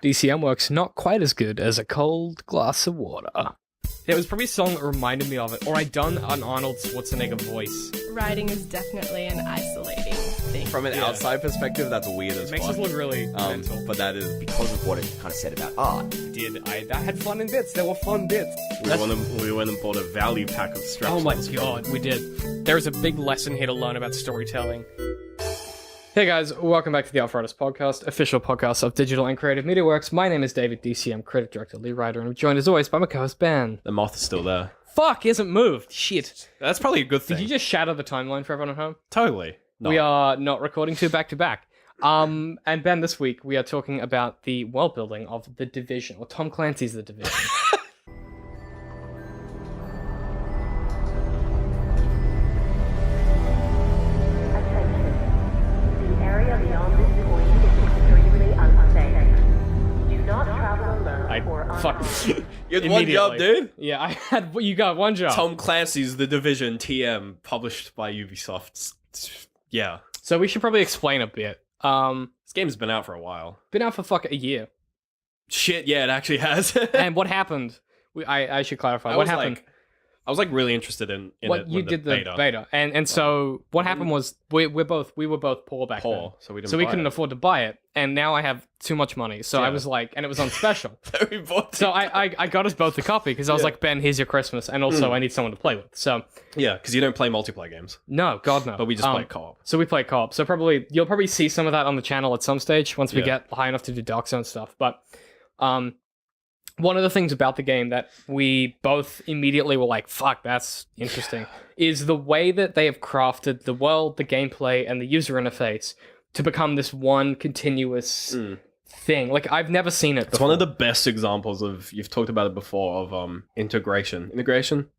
DCM works not quite as good as a cold glass of water. It was probably a song that reminded me of it, or I'd done an Arnold Schwarzenegger voice. Writing is definitely an isolating thing. From an outside perspective, that's weird as It makes fuck. us look really mental. But that is because of what it kind of said about art. I had fun in bits. There were fun bits. we went and bought a value pack of straps. Oh my for this god, we did. There's a big lesson here to learn about storytelling. Hey guys, welcome back to the Outriders podcast, official podcast of Digital and Creative Media Works. My name is David DCM, creative director, lead writer, and I'm joined as always by my co-host Ben. The moth is still there. Fuck, he hasn't moved. Shit. That's probably a good thing. Did you just shatter the timeline for everyone at home? Totally. No. We are not recording two back to back. And Ben, this week we are talking about the world building of The Division, or Tom Clancy's The Division. Fuck. You had one job, Immediately. dude. Yeah, I had. You got one job. Tom Clancy's The Division TM, published by Ubisoft. Yeah. So we should probably explain a bit. This game's been out for a while. Been out for a year. Shit, yeah, it actually has. And what happened? I should clarify. What happened? I was really interested in What it you when did the beta. beta, and so what happened was we were both poor back then. Poor, so we didn't. So we buy couldn't it. afford to buy it, and now I have too much money. So I Yeah. was like, and it was on special. we bought So I got us both a copy because I was Yeah. like, Ben, here's your Christmas, and also I need someone to play with. So Yeah, because you don't play multiplayer games, no, God no. but we just play co-op. So we play co-op. So you'll probably see some of that on the channel at some stage once we Yeah. get high enough to do Dark Zone stuff. But one of the things about the game that we both immediately were like, fuck, that's interesting, is the way that they have crafted the world, the gameplay, and the user interface to become this one continuous thing. Like, I've never seen it before. It's one of the best examples of, you've talked about it before, of integration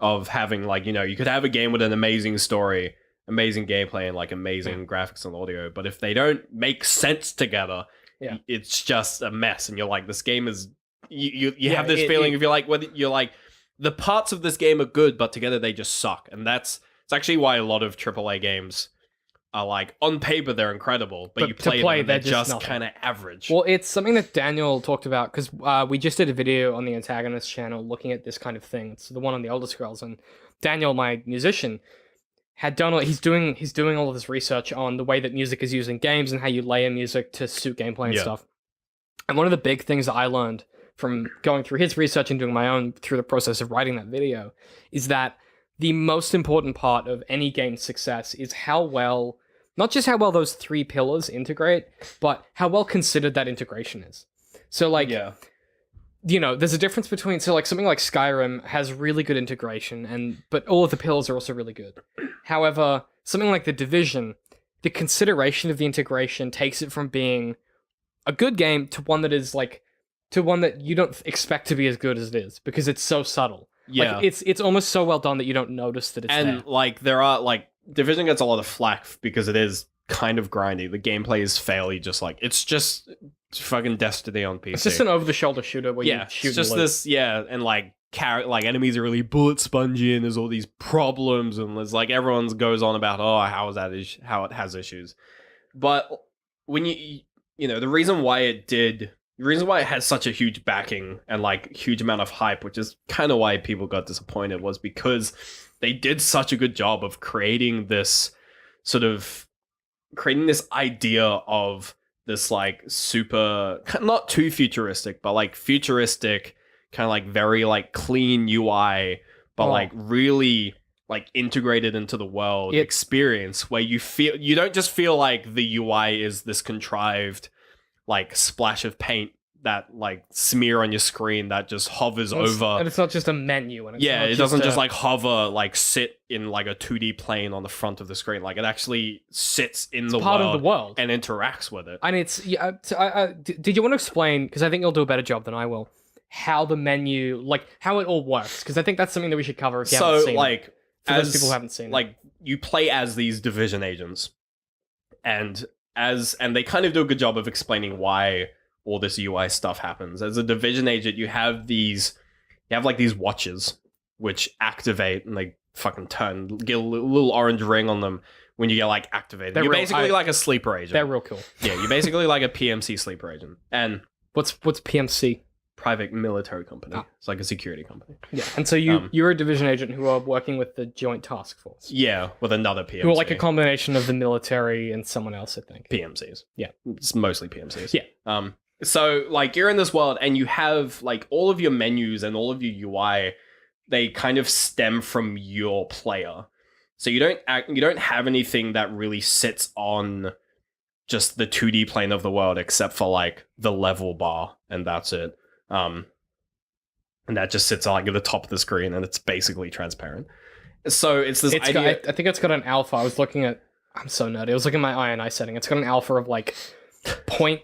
of having, you could have a game with an amazing story, amazing gameplay, and amazing graphics and audio, but if they don't make sense together, Yeah. it's just a mess, and you're like, this game is, you Yeah, have this feeling of the parts of this game are good, but together they just suck, and it's actually why a lot of AAA games are on paper they're incredible, but you to play, play, them and they're they're just just nothing. kind of average. Well, it's something that Daniel talked about because we just did a video on the Antagonist channel looking at this kind of thing. It's the one on the Elder Scrolls, and Daniel, my musician, had done he's doing all of this research on the way that music is used in games and how you layer music to suit gameplay and Yeah. stuff. And one of the big things that I learned from going through his research and doing my own through the process of writing that video is that the most important part of any game's success is not just how well those three pillars integrate, but how well considered that integration is. So Yeah. there's a difference between something like Skyrim has really good integration but all of the pillars are also really good. However, something like The Division, the consideration of the integration takes it from being a good game to one that is to one that you don't expect to be as good as it is because it's so subtle. Yeah. It's almost so well done that you don't notice that it's And there. there are Division gets a lot of flack because it is kind of grindy. The gameplay is fairly just it's just fucking Destiny on PC. It's just an over-the-shoulder shooter where you shoot it's just and loot. this, and enemies are really bullet spongy, and there's all these problems, and there's everyone goes on about how it has issues. But when the reason why it has such a huge backing and huge amount of hype, which is kind of why people got disappointed, was because they did such a good job of creating this idea of this super, not too futuristic, but futuristic kind of very clean UI, but really integrated into the world experience where you don't just feel like the UI is this contrived splash of paint that smear on your screen that just hovers over. And it's not just a menu. And it's not It doesn't just a- hover, sit in a 2D plane on the front of the screen. It actually sits in the part world of the world. and interacts with it. And it's did you want to explain, because I think you'll do a better job than I will, how the menu, how it all works? Because I think that's something that we should cover if you haven't seen it. For those people who haven't seen it. You play as these Division agents, and they kind of do a good job of explaining why all this UI stuff happens. As a Division agent, you have these watches which activate and they fucking get a little orange ring on them when you get activated. You're basically like a sleeper agent. They're real cool. Yeah, you're basically like a PMC sleeper agent. And What's PMC? Private military company. Ah. It's like a security company. Yeah, and so you're a division agent who are working with the Joint Task Force, Yeah, with another PMC. who are like a combination of the military and someone else, I think. PMCs. Yeah. It's mostly PMCs. Yeah. So like you're in this world and you have like all of your menus and all of your UI, they kind of stem from your player. So you don't have anything that really sits on just the 2D plane of the world except for like the level bar, and that's it. And that just sits like at the top of the screen and it's basically transparent. So it's this idea. I think it's got an alpha. I was looking at. I'm so nutty. I was looking at my INI setting. It's got an alpha of like 0.0.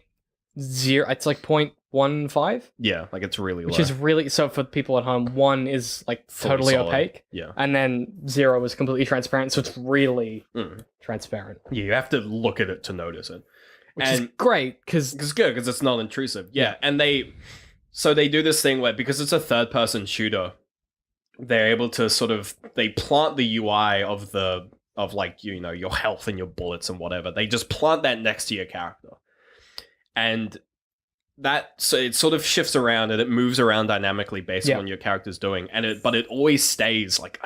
It's like 0.15, Yeah, like it's really which low. is really so for people at home. 1 is like Fully totally solid. opaque, Yeah. and then 0 is completely transparent. So it's really Mm. transparent, Yeah, you have to look at it to notice it. which is And- great because It's good because it's not intrusive. Yeah, and they do this thing where because it's a third person shooter, they're able to they plant the UI of like your health and your bullets and whatever. They just plant that next to your character, and so it sort of shifts around and it moves around dynamically based on what your character's doing. But it always stays like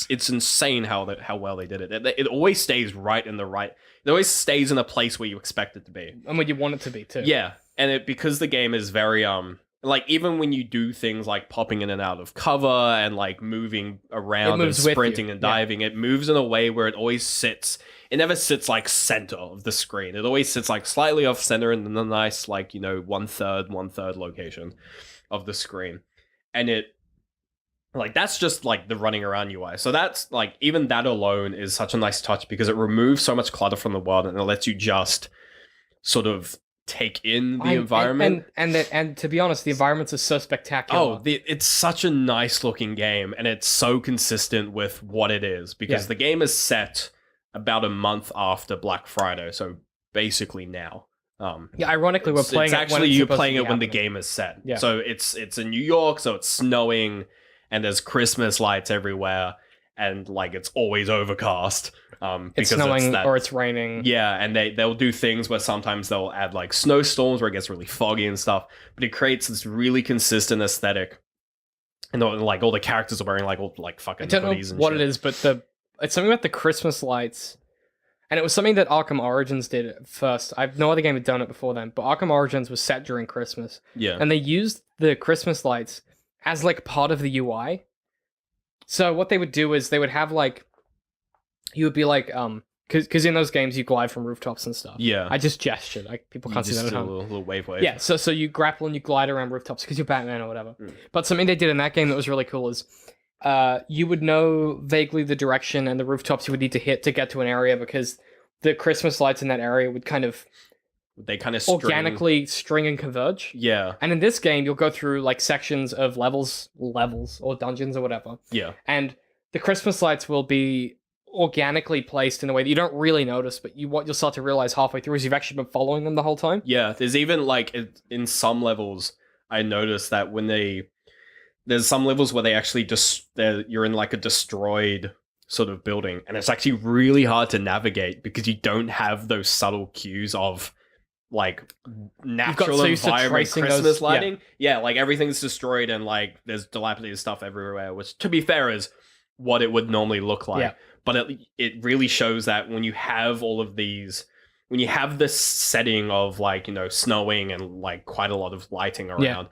it's insane how well they did it. It always stays right in the right. It always stays in a place where you expect it to be. and what you want it to be too. Yeah, and because the game is very like even when you do things like popping in and out of cover and like moving around and moves with you. sprinting and diving, it moves in a way where it always sits. It never sits like center of the screen. It always sits like slightly off center in a nice like 1/3 location of the screen, and it like that's just like the running around UI. So that's like even that alone is such a nice touch because it removes so much clutter from the world and it lets you just sort of take in the environment. And to be honest, the environments are so spectacular. It's such a nice looking game and it's so consistent with what it is because the game is set about a month after Black Friday, so basically now. Yeah, ironically, we're playing. It's actually you're you're playing it when the game is set. Yeah. So it's in New York, so it's snowing and there's Christmas lights everywhere, and like it's always overcast. It's Because snowing that, or it's raining. yeah, and they'll do things where sometimes they'll add like snowstorms where it gets really foggy and stuff, but it creates this really consistent aesthetic. And like all the characters are wearing like all like fucking I don't know hoodies and what shit. it is, but it's something about the Christmas lights, and it was something that Arkham Origins did at first. I've no other game had done it before then, but Arkham Origins was set during Christmas, Yeah. and they used the Christmas lights as like part of the UI. So what they would do is they would have like, you would be like, because in those games you glide from rooftops and stuff. Yeah. I just gestured. Like people You can't see just that at do a home. little wave. Yeah, so you grapple and you glide around rooftops because you're Batman or whatever. Mm. But something they did in that game that was really cool is you would know vaguely the direction and the rooftops you would need to hit to get to an area because the Christmas lights in that area would kind of They kind of organically string and converge. Yeah. And in this game, you'll go through like sections of levels or dungeons or whatever. Yeah. And the Christmas lights will be organically placed in a way that you don't really notice, but what you'll start to realize halfway through is you've actually been following them the whole time. Yeah, there's even like in some levels, I noticed that when there's some levels where they actually you're in like a destroyed sort of building, and it's actually really hard to navigate because you don't have those subtle cues of like natural so used to environment tracing Christmas those- lighting. Yeah, like everything's destroyed and like there's dilapidated stuff everywhere, which to be fair is what it would normally look like. Yeah. But it really shows that when you have all of these, when you have this setting of like, snowing and like quite a lot of lighting around,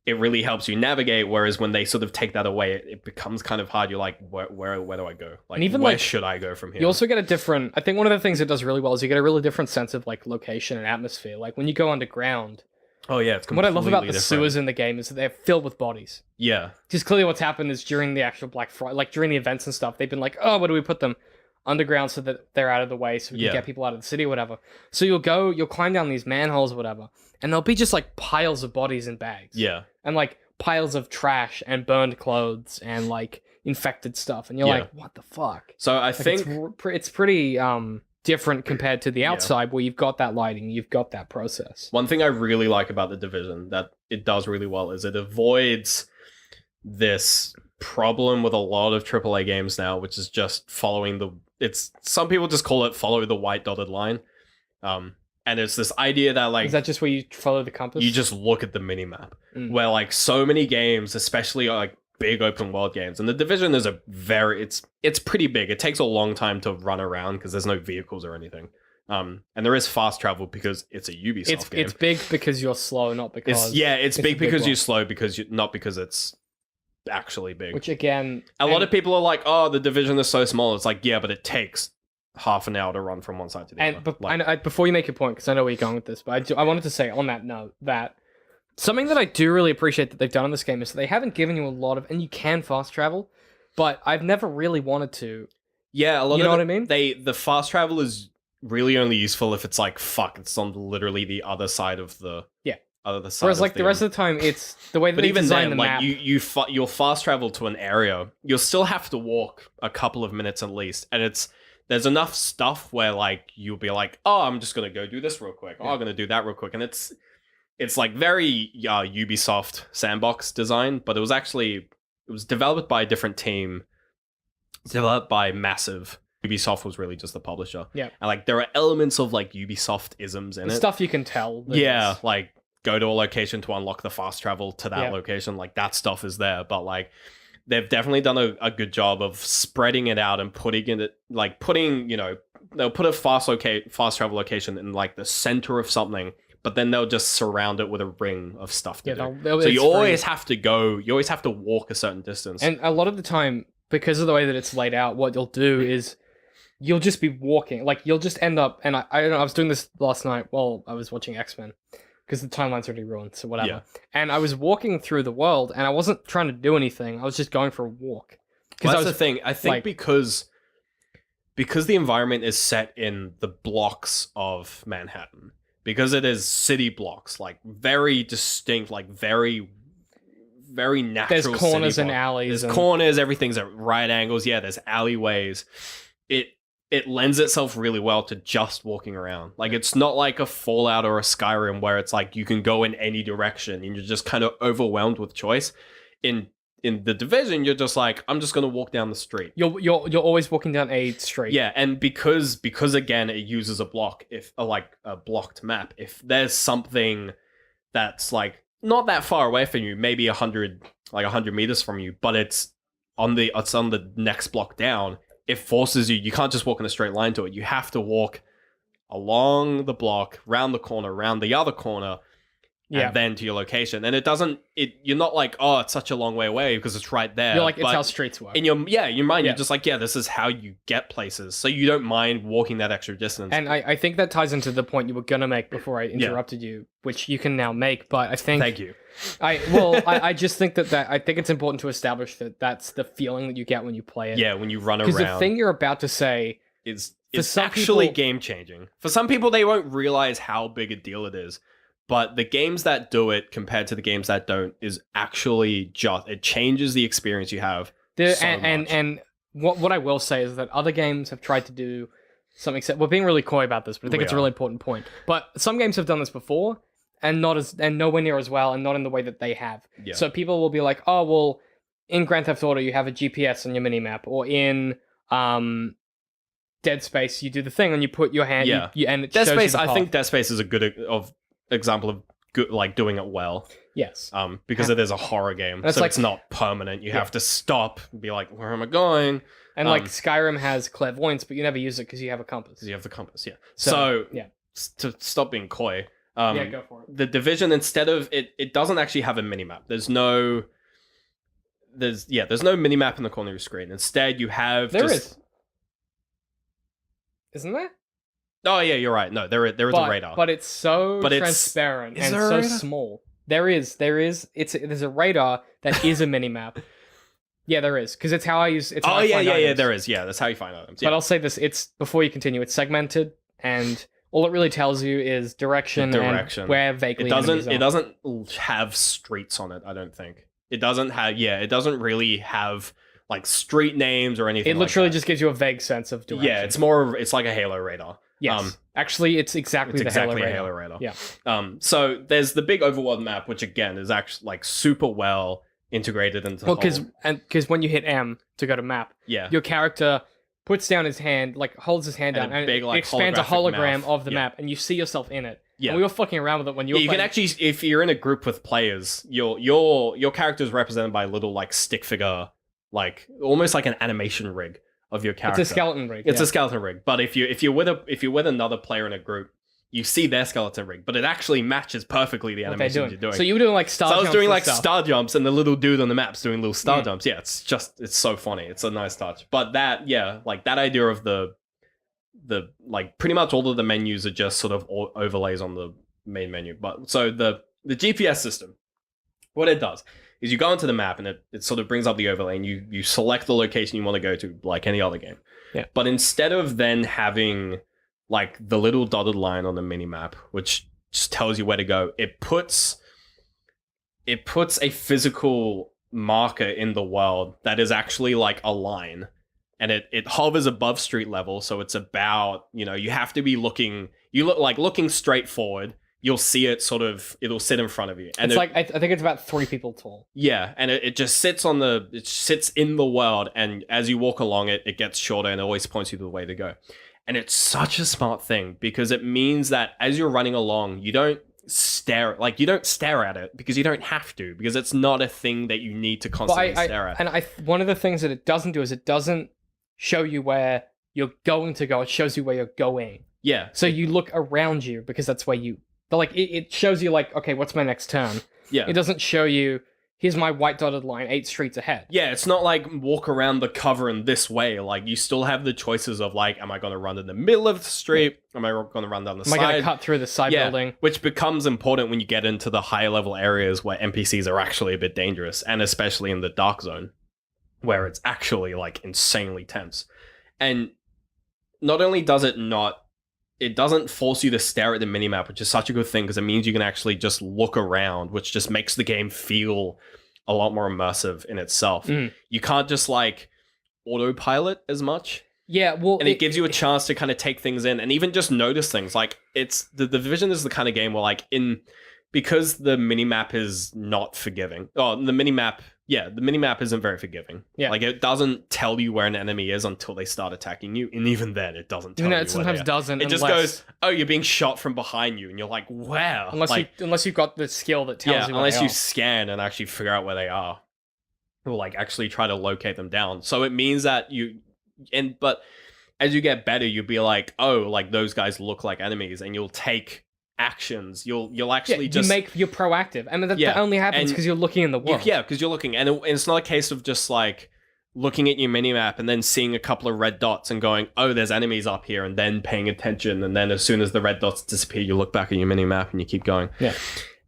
it really helps you navigate. Whereas when they sort of take that away, it becomes kind of hard. You're like, where do I go? Like, And even, where like, should I go from here? You also get I think one of the things it does really well is you get a really different sense of like location and atmosphere. Like when you go underground, oh yeah, it's what I love about the completely different. sewers in the game is that they're filled with bodies. Yeah, Because clearly what's happened is during the actual Black Friday, like during the events and stuff, they've been like, oh, where do we put them? Underground so that they're out of the way so we Yeah. can get people out of the city or whatever. So you'll climb down these manholes or whatever, and there'll be just like piles of bodies in bags. yeah, And like piles of trash and burned clothes and like infected stuff. And you're Yeah. like, what the fuck? So I Like, think it's pretty different compared to the outside where you've got that lighting, you've got that process. one thing I really like about the Division that it does really well is it avoids this problem with a lot of AAA games now, which is just following some people just call it follow the white dotted line. And And it's this idea that like Is that just where you follow the compass? you just look at the minimap. Mm. Where like so many games, especially like big open world games, and the Division is it's pretty big. It takes a long time to run around because there's no vehicles or anything. And there is fast travel because it's a Ubisoft game. It's big because you're slow, not because It's a big big because you're world. slow because not because it's actually big. Which again, A lot of people are like, "Oh, the Division is so small." It's like, yeah, but it takes half an hour to run from one side to the other. Like, before you make your point, because I know where you're going with this, but I wanted to say on that note that something that I do really appreciate that they've done in this game is that they haven't given you a lot of, and you can fast travel, but I've never really wanted to. yeah, a lot You of know what I mean? the fast travel is really only useful if it's like it's on literally the other side of the other side. Whereas like the rest of the time, it's the way that But they even design then, the like map. you'll fast travel to an area, you'll still have to walk a couple of minutes at least, and there's enough stuff where like you'll be like, oh, I'm just gonna go do this real quick. Oh, I'm gonna do that real quick, and it's like very Ubisoft sandbox design, but it was developed by a different team, developed by Massive. Ubisoft was really just the publisher. Yeah. And like there are elements of like Ubisoft isms in the it. stuff you can tell. that Yeah, it's- like go to a location to unlock the fast travel to that Yeah. location. Like that stuff is there, but like they've definitely done a good job of spreading it out and they'll put a fast travel location in like the center of something, but then they'll just surround it with a ring of stuff to yeah, do. they'll- So it's you free. always have to walk a certain distance. And a lot of the time, because of the way that it's laid out, what you'll do is you'll just be walking. Like, you'll just end up... And I don't know, I was doing this last night while I was watching X-Men, because the timeline's already ruined, so whatever. Yeah. And I was walking through the world, and I wasn't trying to do anything. I was just going for a walk. Well, I that's was, the thing. I think like- because the environment is set in the blocks of Manhattan, because it is city blocks, like very distinct, like very, very natural. there's corners city and blocks. alleys. There's and, corners. Everything's at right angles. Yeah, there's alleyways. It lends itself really well to just walking around. Like it's not like a Fallout or a Skyrim where it's like you can go in any direction and you're just kind of overwhelmed with choice. In the Division, you're just like, I'm just gonna walk down the street. You're always walking down a street. Yeah, and because again it uses a blocked map. If there's something that's like not that far away from you, maybe 100 meters from you, but it's on the next block down, it forces you can't just walk in a straight line to it. You have to walk along the block, round the corner, round the other corner, Yeah. and then to your location. And you're not like, oh, it's such a long way away because it's right there. You're like, it's But how streets work. in your mind, Yeah. you're just like, yeah, this is how you get places. So you don't mind walking that extra distance. And I think that ties into the point you were going to make before I interrupted you, which you can now make. But I think... Thank you. I just think that I think it's important to establish that that's the feeling that you get when you play it. Yeah, when you run Because the around, thing you're about to say... it's some actually people- game changing. For some people, they won't realize how big a deal it is. But the games that do it compared to the games that don't is actually it changes the experience you have. So much. And what I will say is that other games have tried to do something... We're being really coy about this, but I think We it's a are. really important point. But some games have done this before, and nowhere near as well, and not in the way that they have. Yeah. So people will be like, oh, well, in Grand Theft Auto, you have a GPS on your minimap, or in Dead Space, you do the thing, and you put your hand, Yeah. and it Dead shows you Space, the I path. think Dead Space is a good example of good, like doing it well. Yes. Because it is a horror game, It's so like- it's not permanent. You Yeah. have to stop and be like, where am I going? And like Skyrim has clairvoyance, but you never use it because you have a compass. Because you have the compass, yeah. So, So, yeah. to stop being coy, Yeah, go for it. the Division, instead of it doesn't actually have a minimap. There's no minimap in the corner of your screen. Instead, you have There is. Isn't there? Oh yeah, you're right. No, there is a radar. But it's so But it's- transparent is and there a so radar? small. There is. There's a radar that is a minimap. Yeah, there is, because it's how I use. It's how oh I yeah, find yeah, yeah. items. There is. Yeah, that's how you find items. But Yeah. I'll say this: it's before you continue. It's segmented, and all it really tells you is direction, Direction. and where vaguely It enemies are. doesn't have streets on it. I don't think it doesn't have. Yeah, it doesn't really have like street names or anything. It literally like that. just gives you a vague sense of direction. Yeah, it's like a Halo radar. yes. Actually, it's exactly It's the exactly Halo a radar. Halo radar. Yeah. So there's the big overworld map, which again is actually like super well integrated into. Well, the whole. because when you hit M to go to map, Yeah. your character puts down his hand, like holds his hand And down, a big, it like, expands a holographic hologram mouth. of the Yeah. map, and you see yourself in it. Yeah. And we were fucking around with it when you were Yeah, you can playing. actually, if you're in a group with players, your character is represented by a little like stick figure, like almost like an animation rig of your character. It's a skeleton rig. It's yeah. a skeleton rig. But if you're with another player in a group, you see their skeleton rig, but it actually matches perfectly the what they're animations doing. you're doing. So you were doing like star So I was jumps doing and like stuff. star jumps, and the little dude on the map's doing little star jumps. Yeah, it's so funny. It's a nice touch. But that, yeah, like that idea of the like pretty much all of the menus are just sort of overlays on the main menu. But so the GPS system, what it does is you go into the map and it sort of brings up the overlay and you select the location you want to go to like any other game. Yeah. But instead of then having like the little dotted line on the mini map, which just tells you where to go, it puts a physical marker in the world that is actually like a line, and it hovers above street level, so it's about, you have to be looking straight forward. You'll see it it'll sit in front of you, and It's like I think it's about 3 people tall. yeah, and it just sits it sits in the world, and as you walk along it, it gets shorter and it always points you to the way to go. And it's such a smart thing because it means that as you're running along, you don't stare at it because you don't have to, because it's not a thing that you need to constantly stare at. And one of the things that it doesn't do is it doesn't show you where you're going to go. It shows you where you're going. Yeah, So you look around you because that's where it shows you like, okay, what's my next turn? yeah. It doesn't show you, here's my white dotted line 8 streets ahead. Yeah, it's not like walk around the cover in this way. Like, you still have the choices of like, am I going to run in the middle of the street? Am I going to run down the Am I side? going to cut through the side building? Which becomes important when you get into the higher level areas where NPCs are actually a bit dangerous, and especially in the dark zone, where it's actually like insanely tense. And not only does it doesn't force you to stare at the minimap, which is such a good thing because it means you can actually just look around, which just makes the game feel a lot more immersive in itself. Mm. You can't just like autopilot as much. Yeah, well, And it gives you a chance to kind of take things in and even just notice things. Like, it's the Division is the kind of game where like because the minimap is not forgiving. Oh, the minimap isn't very forgiving. Yeah. Like, it doesn't tell you where an enemy is until they start attacking you, and even then it doesn't tell you where it sometimes they are. doesn't. It just unless, goes, oh, you're being shot from behind you, and you're like, wow. unless you've got the skill that tells you where unless they you are. scan and actually figure out where they are, or like actually try to locate them down. So it means that but as you get better, you'll be like, oh, like those guys look like enemies, and you'll take actions. You'll actually you're proactive. I mean, that only happens and because you're looking in the world. Yeah, because you're looking, and it's not a case of just like looking at your minimap and then seeing a couple of red dots and going, oh, there's enemies up here, and then paying attention, and then as soon as the red dots disappear, you look back at your minimap and you keep going. Yeah.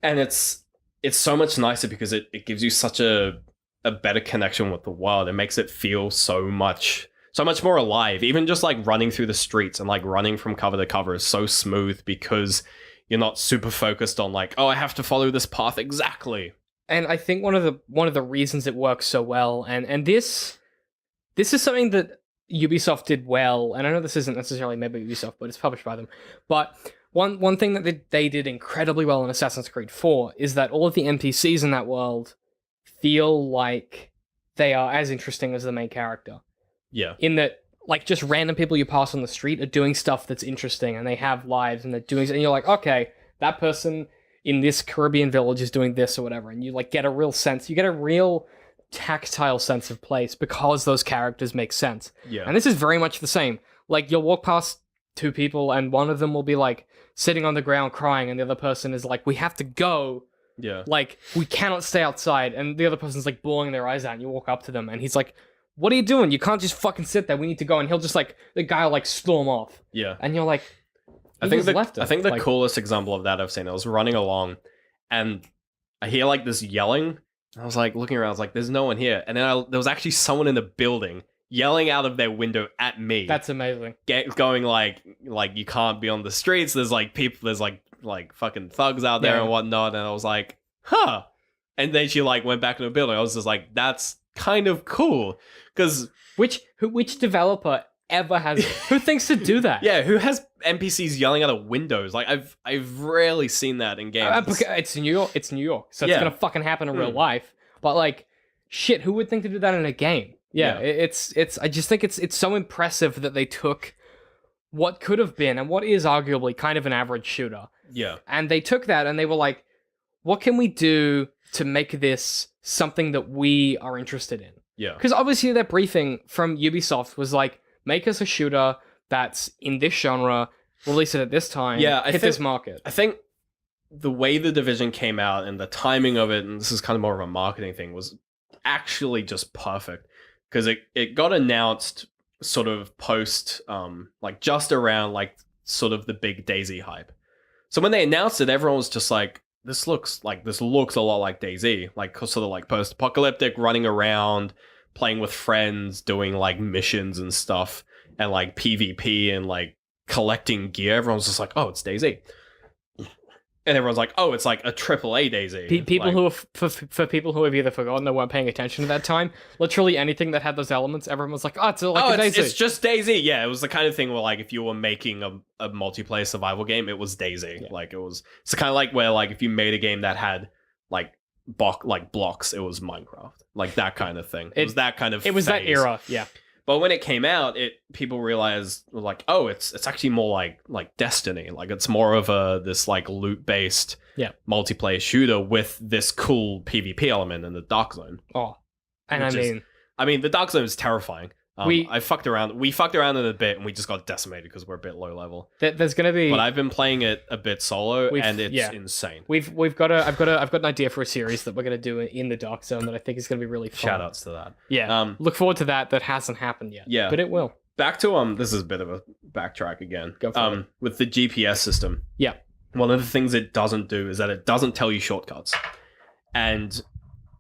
And it's so much nicer because it gives you such a better connection with the world. It makes it feel so much more alive. Even just like running through the streets and like running from cover to cover is so smooth because you're not super focused on like, oh, I have to follow this path exactly. And I think one of the reasons it works so well, and this is something that Ubisoft did well, and I know this isn't necessarily made by Ubisoft, but it's published by them. But one thing that they did incredibly well in Assassin's Creed 4 is that all of the NPCs in that world feel like they are as interesting as the main character. Yeah. In that, like, just random people you pass on the street are doing stuff that's interesting, and they have lives, and they're doing, and you're like, okay, that person in this Caribbean village is doing this or whatever, and you like get a real tactile sense of place because those characters make sense. Yeah. And this is very much the same. Like, you'll walk past 2 people, and one of them will be like sitting on the ground crying, and the other person is like, we have to go. Yeah. Like, we cannot stay outside, and the other person's like bawling their eyes out, and you walk up to them, and he's like, what are you doing? You can't just fucking sit there. We need to go. And he'll just like, the guy will like storm off. Yeah. And you're like, I think the coolest example of that I've seen, I was running along and I hear like this yelling. I was like looking around, I was like, there's no one here. And then there was actually someone in the building yelling out of their window at me. That's amazing. Going like you can't be on the streets. There's like people, there's like fucking thugs out there and whatnot. And I was like, huh. And then she like went back in the building. I was just like, that's kind of cool. Because which developer ever has who thinks to do that? Yeah, who has NPCs yelling out of windows? Like I've rarely seen that in games. It's New York, so it's gonna fucking happen in real life. But like, shit, who would think to do that in a game? Yeah, Yeah. it's. I just think it's so impressive that they took what could have been and what is arguably kind of an average shooter, Yeah. and they took that and they were like, what can we do to make this something that we are interested in? Yeah. Because obviously their briefing from Ubisoft was like, make us a shooter that's in this genre, release it at this time, Yeah, I hit this think- market. I think the way the Division came out and the timing of it, and this is kind of more of a marketing thing, was actually just perfect. Because it got announced sort of post, like just around like sort of the big DayZ hype. So when they announced it, everyone was just like, this looks a lot like DayZ, like sort of like post-apocalyptic, running around, playing with friends, doing like missions and stuff, and like PvP and like collecting gear. Everyone's just like, oh, it's DayZ. And everyone's like, oh, it's like a AAA DayZ. People Like, who have, for people who have either forgotten or weren't paying attention at that time, literally anything that had those elements, everyone was like, oh, it's like a it's, DayZ. it's just DayZ. Yeah, it was the kind of thing where like if you were making a multiplayer survival game, it was DayZ. Yeah. Like it's kind of like where like if you made a game that had like blocks, it was Minecraft. Like that kind of thing. It was that kind of It was that phase. era, yeah. But when it came out, people realized like, oh, it's actually more like Destiny. Like it's more of this like loot based Yeah. multiplayer shooter with this cool PvP element in the Dark Zone. Oh, and Which is- I mean, the Dark Zone is terrifying. We fucked around in a bit, and we just got decimated because we're a bit low level. there's gonna be. But I've been playing it a bit solo, and it's yeah. insane. I've got an idea for a series that we're gonna do in the Dark Zone that I think is gonna be really fun. Shout outs to that. Yeah. Look forward to that. That hasn't happened yet. Yeah. But it will. Back to this is a bit of a backtrack again. Go for it. With the GPS system. Yeah. One of the things it doesn't do is that it doesn't tell you shortcuts, and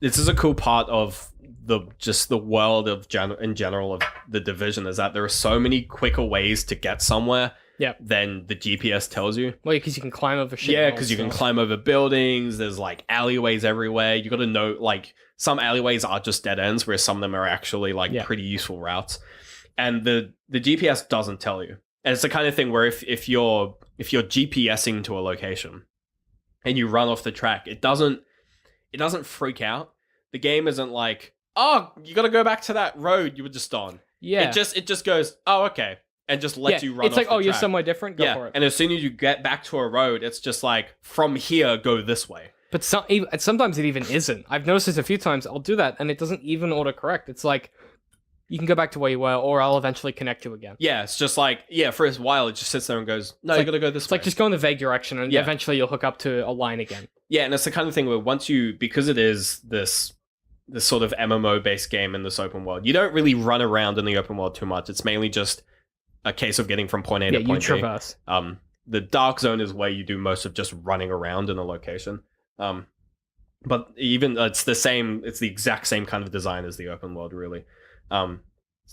this is a cool part of the world of in general of the Division, is that there are so many quicker ways to get somewhere. Yeah. Than the GPS tells you. Well, because you can climb over shit. Yeah, and all because you can stuff. climb over buildings. There's like alleyways everywhere. You got to know, like, some alleyways are just dead ends, where some of them are actually like Yeah. pretty useful routes. And the GPS doesn't tell you. And it's the kind of thing where if you're GPSing to a location and you run off the track, it doesn't freak out. The game isn't like, oh, you got to go back to that road you were just on. Yeah. It just goes, oh, okay, and just lets you run. It's off like, the oh, you're track. somewhere different. Go Yeah, for it. and as soon as you get back to a road, it's just like, from here, go this way. But sometimes it even isn't. I've noticed this a few times. I'll do that, and it doesn't even autocorrect. It's like, you can go back to where you were, or I'll eventually connect you again. Yeah, it's just like, for a while, it just sits there and goes, no, you got to go this It's way. like, just go in the vague direction, and Yeah. eventually you'll hook up to a line again. Yeah, and it's the kind of thing where because it is this sort of MMO-based game in this open world, you don't really run around in the open world too much. It's mainly just a case of getting from point A Yeah, to you point B. traverse. The Dark Zone is where you do most of just running around in a location. But even it's the exact same kind of design as the open world, really.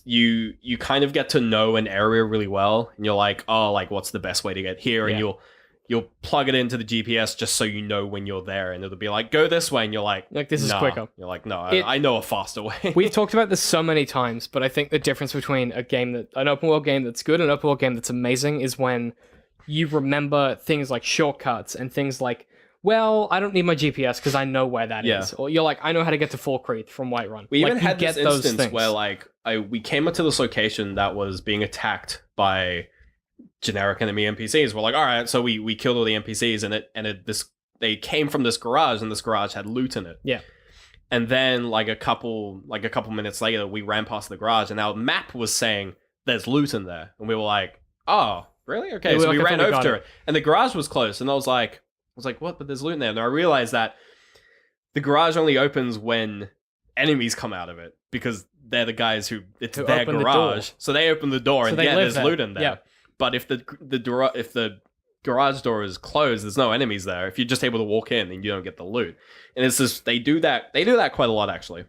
You kind of get to know an area really well, and you're like, oh, like what's the best way to get here? And Yeah. you'll plug it into the GPS just so you know when you're there, and it'll be like, go this way, and you're like, Like, this is nah. quicker. You're like, no, It- I know a faster way. We've talked about this so many times, but I think the difference between an open world game that's good and an open world game that's amazing is when you remember things like shortcuts and things like, well, I don't need my GPS because I know where that is. Yeah. Or you're like, I know how to get to Falkreath from Whiterun. We Like, even you had this get those instance things. where like we came up to this location that was being attacked by generic enemy NPCs. We're like, all right, so we killed all the NPCs, and they came from this garage, and this garage had loot in it. Yeah. And then like a couple minutes later, we ran past the garage, and our map was saying there's loot in there, and we were like, oh, really? Okay, Yeah, so we I ran thought we over got to it. it, and the garage was closed, and I was like, what? But there's loot in there, and I realized that the garage only opens when enemies come out of it, because they're the guys who Who their open the garage, door. so they open the door, So and they yeah, live there's there. loot in there. Yeah. But if the garage door is closed, there's no enemies there. If you're just able to walk in, then you don't get the loot. And it's just they do that quite a lot, actually,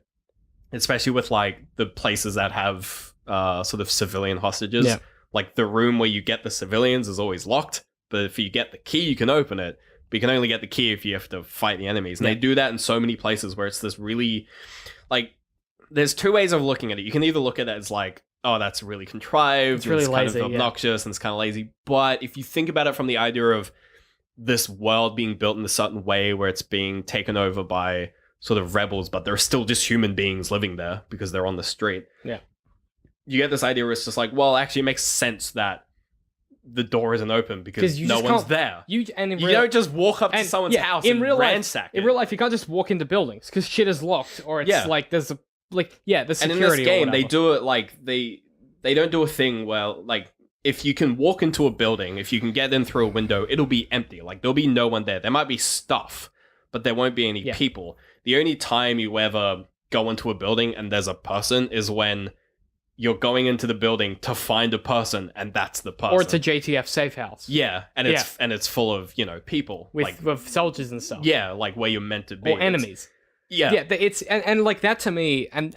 especially with like the places that have sort of civilian hostages. Yeah. Like the room where you get the civilians is always locked, but if you get the key, you can open it. But you can only get the key if you have to fight the enemies. And Yeah. they do that in so many places where it's this really, like, there's two ways of looking at it. You can either look at it as like, oh, that's really contrived, It's really and it's lazy, kind of yeah. obnoxious, and it's kind of lazy. But if you think about it from the idea of this world being built in a certain way where it's being taken over by sort of rebels, but they're still just human beings living there because they're on the street. Yeah. You get this idea where it's just like, well, actually, it makes sense that the door isn't open because you no just one's can't- there. You don't just walk up to someone's house and ransack it. In real life, you can't just walk into buildings because shit is locked, or it's Yeah. like there's a there's And security. in this or game, they whatever. do it like they don't do a thing where like if you can walk into a building, if you can get in through a window, it'll be empty. Like there'll be no one there. There might be stuff, but there won't be any Yeah. people. The only time you ever go into a building and there's a person is when you're going into the building to find a person, and that's the person. Or it's a JTF safe house. yeah, and it's full of people with soldiers and stuff. like where you're meant to be. Or It's- enemies. Yeah, Yeah, it's and like that to me, and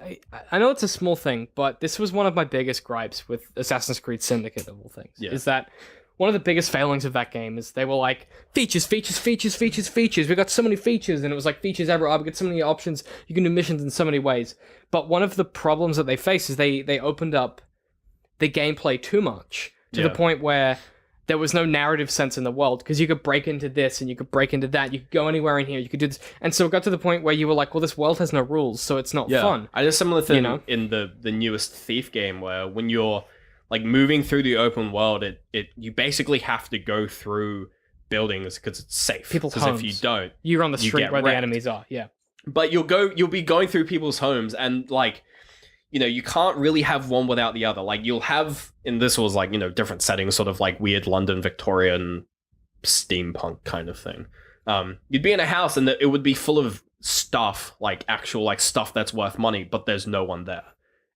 I know it's a small thing, but this was one of my biggest gripes with Assassin's Creed Syndicate of all things. Yeah. Is that one of the biggest failings of that game is they were like features. We got so many features, and it was like features everywhere. We got so many options. You can do missions in so many ways. But one of the problems that they face is they opened up the gameplay too much to the Yeah. point where there was no narrative sense in the world because you could break into this and you could break into that. You could go anywhere in here. You could do this, and so it got to the point where you were like, "Well, this world has no rules, so it's not fun." I did a similar thing you know? in the newest Thief game where when you're like moving through the open world, it you basically have to go through buildings because it's safe. People's Because if homes. you don't, You're on the You street get where the wrecked. enemies are. Yeah, but you'll be going through people's homes and like you can't really have one without the other. Like you'll have in this was like different settings, sort of like weird London Victorian steampunk kind of thing. You'd be in a house and it would be full of stuff, like actual like stuff that's worth money, but there's no one there,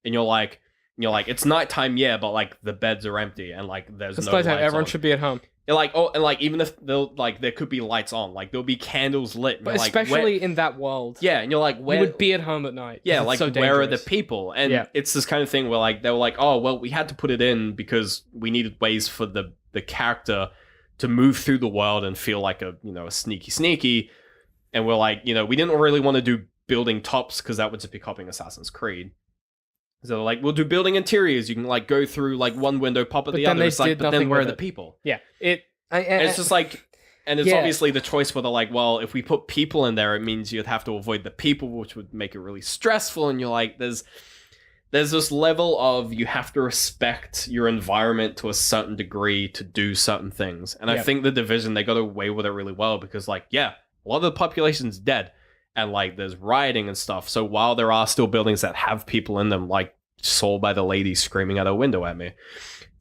and you're like it's nighttime, yeah, but like the beds are empty and like there's it's no nighttime. lights Everyone on. should be at home, You're like, oh, and like even if they'll like there could be lights on, like there'll be candles lit, and but you're like, especially where- in that world, yeah, and you're like, where you would be at home at night. 'cause yeah, it's like so where are the dangerous. people? And Yeah. it's this kind of thing where like they were like, oh well, we had to put it in because we needed ways for the character to move through the world and feel like a sneaky. And we're like, we didn't really want to do building tops because that would just be copying Assassin's Creed. So they're like, we'll do building interiors. You can like go through like one window, pop at But the then other. they It's like, did but then nothing where are with the it. people? Yeah, And it's just like, and it's Yeah. obviously the choice where they're like, well, if we put people in there, it means you'd have to avoid the people, which would make it really stressful. And you're like, there's this level of you have to respect your environment to a certain degree to do certain things. And I Yeah. think the Division, they got away with it really well because like, yeah, a lot of the population's dead and like there's rioting and stuff. So while there are still buildings that have people in them, like Sold by the lady screaming out her window at me,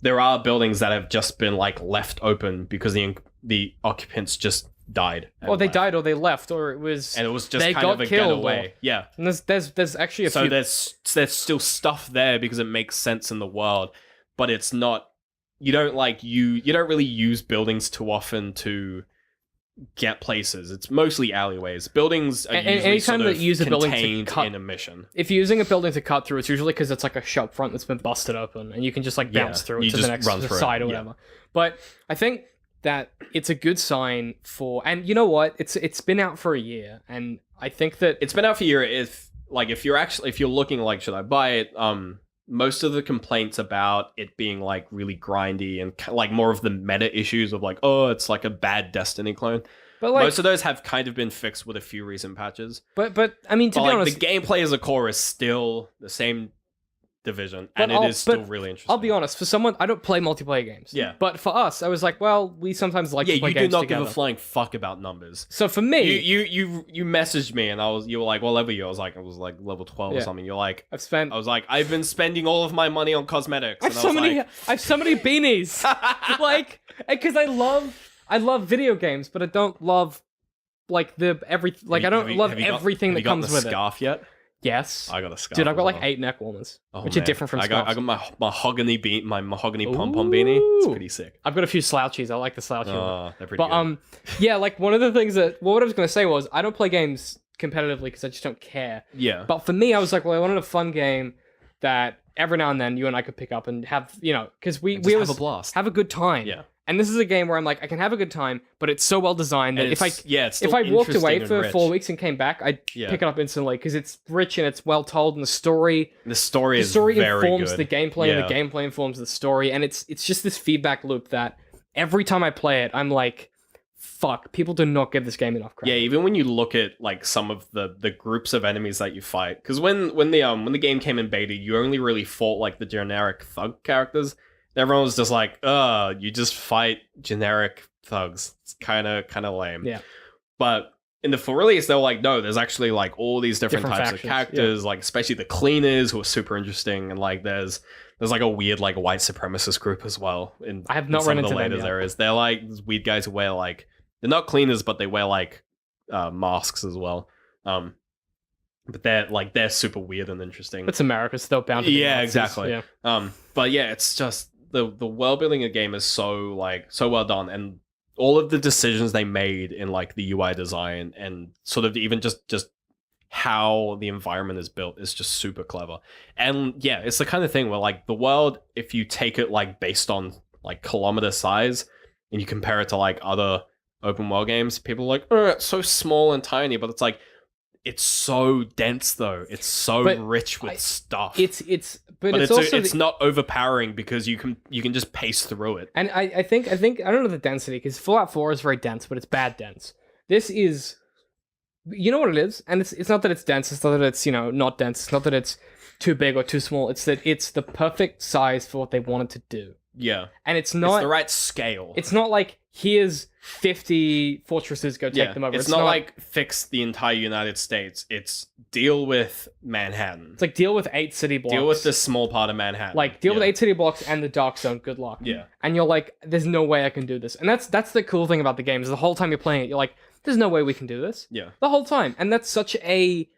there are buildings that have just been like left open because the occupants just died. and or they left. died, or they left, or it was. And it was just they kind of got a killed, getaway. Yeah. And there's actually a So few. there's still stuff there because it makes sense in the world, but it's not. You don't really use buildings too often to get places. It's mostly alleyways. Buildings are And usually anytime sort that of you use a building to contained cut- in a mission. If you're using a building to cut through, it's usually because it's like a shop front that's been busted open, and you can just like bounce Yeah, through you it to the just next run through it, side or yeah. whatever. But I think that it's a good sign for, and you know what? It's been out for a year, and I think that It's been out for a year. If you're looking like, should I buy it? Most of the complaints about it being like really grindy and like more of the meta issues of like, oh, it's like a bad Destiny clone. but like Most of those have kind of been fixed with a few recent patches. but I mean to But be like honest, the gameplay as a core is still the same Division, But and it I'll- is still but really interesting. I'll be honest, for someone, I don't play multiplayer games. Yeah. But for us, I was like, well, we sometimes like Yeah, to play you do games not together. give a flying fuck about numbers. So for me, You messaged me and you were like, what level are you? I was like level 12 or Yeah. something. You're like, I've spent I was like, I've been spending all of my money on cosmetics. I have And so I was many. like, I have so many beanies. Like, because I love video games, but I don't love like I don't love everything that comes with it. Scarf yet? it. Yes, I got a scarf. dude, I've got as like well. 8 neck warmers, Oh, which are man. different from I got scarves. my mahogany pom pom beanie. It's Ooh. pretty sick. I've got a few slouchies. I like the slouchy. one. Oh, they're pretty But good. yeah, like one of the things what I was gonna say was I don't play games competitively because I just don't care. Yeah. But for me, I was like, well, I wanted a fun game that every now and then you and I could pick up and have, because we Just have always a blast. have a good time. Yeah. And this is a game where I'm like, I can have a good time, but it's so well designed that And if I it's if still I walked interesting away and for rich. 4 weeks and came back, I'd Yeah. pick it up instantly because it's rich and it's well told, and the story The story is very informs informs the gameplay, and the Yeah. gameplay informs the story, and it's just this feedback loop that every time I play it, I'm like, fuck, people do not give this game enough credit. Yeah, even when you look at like some of the groups of enemies that you fight, because when the game came in beta, you only really fought like the generic thug characters. Everyone was just like, you just fight generic thugs. It's kind of lame. Yeah. But in the full release, they were like, no, there's actually like all these different types factions, of characters, like especially the cleaners who are super interesting, and like there's like a weird like white supremacist group as well. I have not in some run of the into them later yet. areas. They're like these weird guys who wear like, they're not cleaners, but they wear like masks as well. But they're super weird and interesting. It's America, so they're bound to be Yeah, Nazis. exactly. Yeah. But yeah, it's just the world building of the game is so well done, and all of the decisions they made in like the UI design and sort of even just how the environment is built is just super clever. And yeah, it's the kind of thing where like the world, if you take it like based on like kilometer size and you compare it to like other open world games, people are like, oh, it's so small and tiny, but it's like, it's so dense though. It's so But rich with stuff. But But it's also it's not overpowering because you can just pace through it. And I think I don't know the density, because Fallout 4 is very dense, but it's bad dense. This is, you know what it is, and it's not that it's dense. It's not that it's not dense. It's not that it's too big or too small. It's that it's the perfect size for what they wanted to do. Yeah, And it's it's not. the right scale. It's not like here's 50 fortresses, go take them over. It's not like fix the entire United States. It's deal with Manhattan. it's like deal with 8 city blocks. Deal with this small part of Manhattan. Like deal with Yeah. 8 city blocks and the dark zone. Good luck. Yeah. And you're like, there's no way I can do this. And that's the cool thing about the game is the whole time you're playing it, you're like, there's no way we can do this. Yeah. The whole time. And that's such a,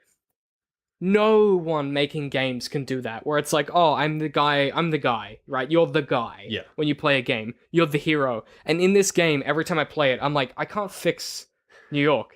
no one making games can do that, where it's like, oh, I'm the guy, right? You're the guy. Yeah. When you play a game, you're the hero. And in this game, every time I play it, I'm like, I can't fix New York.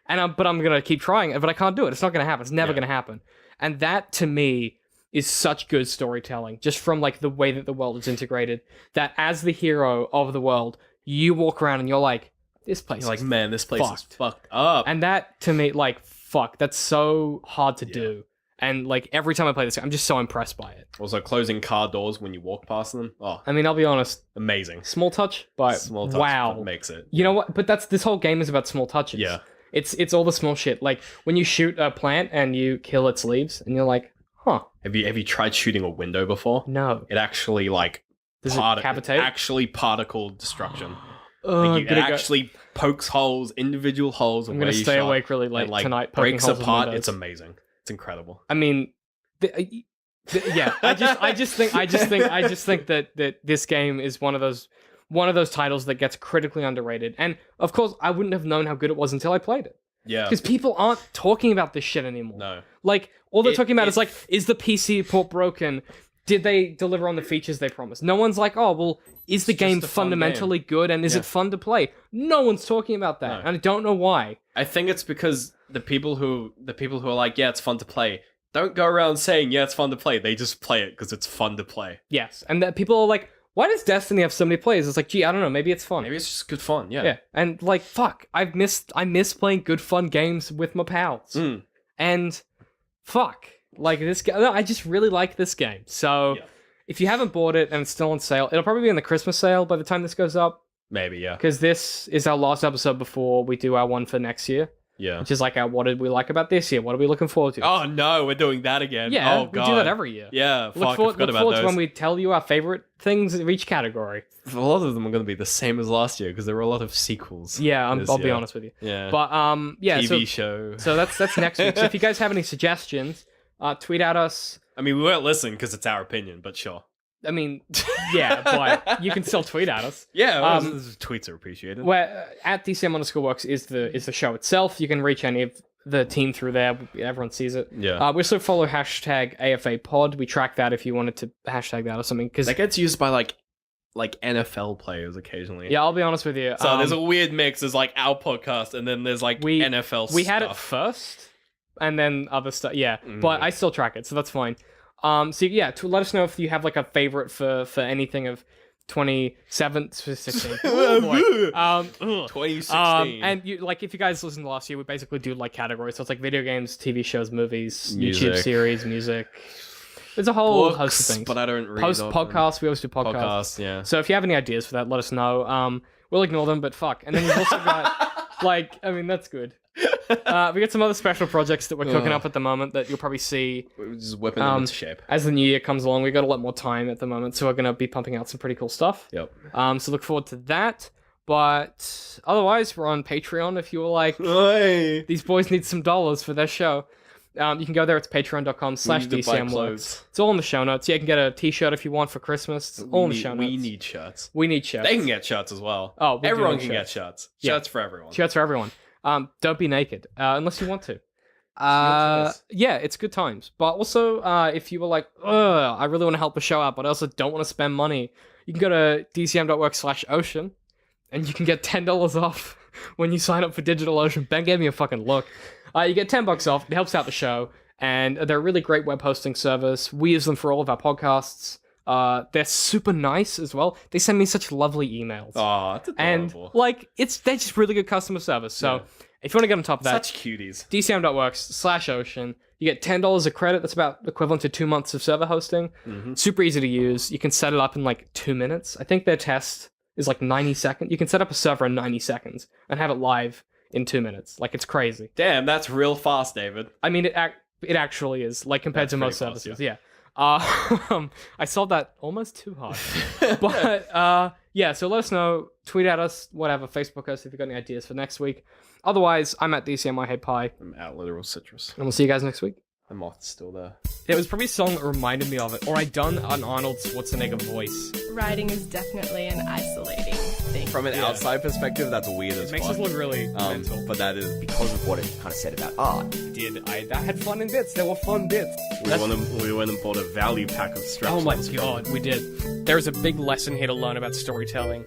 But I'm gonna keep trying it, but I can't do it. It's not gonna happen. It's never Yeah. gonna happen. And that to me is such good storytelling, just from like the way that the world is integrated, that as the hero of the world, you walk around and you're like, this place You're like, is man, this place fucked. is fucked up. and that to me, like, fuck, that's so hard to do. And like every time I play this, I'm just so impressed by it. Also, closing car doors when you walk past them. Oh, I mean, I'll be honest, amazing. small touch, but Small touch wow, that makes it. you know what? But this whole game is about small touches. Yeah. It's all the small shit. Like when you shoot a plant and you kill its leaves, and you're like, huh, Have you tried shooting a window before? no, It actually like does it cavitate? actually particle destruction. Oh, Like, I'm it gonna go- actually pokes holes, individual holes. I'm gonna stay awake really late and, like, tonight. Poking breaks holes in apart. windows. It's amazing. It's incredible. I mean, yeah. I just think that this game is one of those titles that gets critically underrated. And of course, I wouldn't have known how good it was until I played it, Yeah. because people aren't talking about this shit anymore. No. Like all they're It- talking about is it- like, is the PC port broken? Did they deliver on the features they promised? No one's like, oh well, is the It's game just a fun fundamentally good and is Yeah. it fun to play? No one's talking about that, No. and I don't know why. I think it's because the people who are like, yeah, it's fun to play, don't go around saying, yeah, it's fun to play. They just play it because it's fun to play. Yes, and that people are like, why does Destiny have so many players? It's like, gee, I don't know, maybe it's fun. Maybe it's just good fun. Yeah. Yeah, and like, fuck, I miss playing good fun games with my pals. Mm. And fuck, like this game, I just really like this game. So Yeah. if you haven't bought it and it's still on sale, it'll probably be in the Christmas sale by the time this goes up, Maybe. Yeah. because this is our last episode before we do our one for next year, Yeah. which is like our what did we like about this year? What are we looking forward to? Oh no, we're doing that again. yeah, Oh we god. do that every year. Yeah. Look Fuck. I forward, forgot look about forward those. to when we tell you our favorite things of each category. A lot of them are going to be the same as last year because there were a lot of sequels. Yeah, this I'll be year. honest with you. Yeah. But yeah, TV show. so that's next week. So if you guys have any suggestions, tweet at us. I mean, we won't listen because it's our opinion, but sure. I mean, yeah, but you can still tweet at us. Yeah. Um, tweets are appreciated. Where at DCM_works is the show itself. You can reach any of the team through there. Everyone sees it. Yeah. We also follow hashtag AFA Pod. We track that if you wanted to hashtag that or something. Because That gets used by like NFL players occasionally. yeah, I'll be honest with you. So there's a weird mix. There's like our podcast, and then there's like NFL stuff. we had it first, and then other stuff. Yeah, but Mm. I still track it, so that's fine. So yeah, to let us know if you have like a favorite for anything of 2016. Oh boy. Ugh. 2016. And you like if you guys listened to last year, we basically do like categories. So it's like video games, TV shows, movies, YouTube Music. series, music. There's a whole host of things. but I don't read Post often. podcasts, we always do podcasts. Podcasts, yeah. So if you have any ideas for that, let us know. we'll ignore them, but fuck. And then you've also got, like, I mean, that's good. We got some other special projects that we're cooking up at the moment that you'll probably see We're just whipping them into shape. as the new year comes along. We got a lot more time at the moment, so we're going to be pumping out some pretty cool stuff. Yep. So look forward to that. But otherwise, we're on Patreon if you were like, Hey. these boys need some dollars for their show. You can go there. It's patreon.com/DCMworks. It's all in the show notes. Yeah, you can get a t-shirt if you want for Christmas. It's all in the show notes. We need shirts. We need shirts. They can get shirts as well. Oh, we do everyone need can get shirts. shirts. Yeah. Shirts for everyone. Shirts for everyone. Don't be naked unless you want to. Yeah, it's good times. But also, if you were like, ugh, I really want to help the show out, but I also don't want to spend money, you can go to dcm.work/ocean, and you can get $10 off when you sign up for DigitalOcean. Ben gave me a fucking look. You get $10 off. It helps out the show, and they're a really great web hosting service. We use them for all of our podcasts. They're super nice as well. They send me such lovely emails. Oh, that's adorable. And like they're just really good customer service. So Yeah. if you want to get on top of that, Such cuties. dcm.works/ocean. You get $10 of credit. That's about equivalent to 2 months of server hosting. Super easy to use. You can set it up in like 2 minutes. I think their test is like 90 seconds. You can set up a server in 90 seconds and have it live in 2 minutes. Like, it's crazy. Damn, that's real fast, David. I mean, it actually is, like, compared That's to most pretty fast, services. Yeah. I solved that almost too hard. But yeah, so let us know, tweet at us, whatever, Facebook us if you've got any ideas for next week. Otherwise, I'm at DCM I Hate Pie, I'm out literal citrus. and we'll see you guys next week. The moth's still there. It was probably a song that reminded me of it, or I'd done an Arnold Schwarzenegger voice. Writing is definitely an isolating thing. From an outside perspective, that's weird as fuck. look really mental. But that is Because of what it kind of said about art. I had fun in bits. There were fun bits. we went and bought a value pack of straps. Oh my god, we did. There's a big lesson here to learn about storytelling.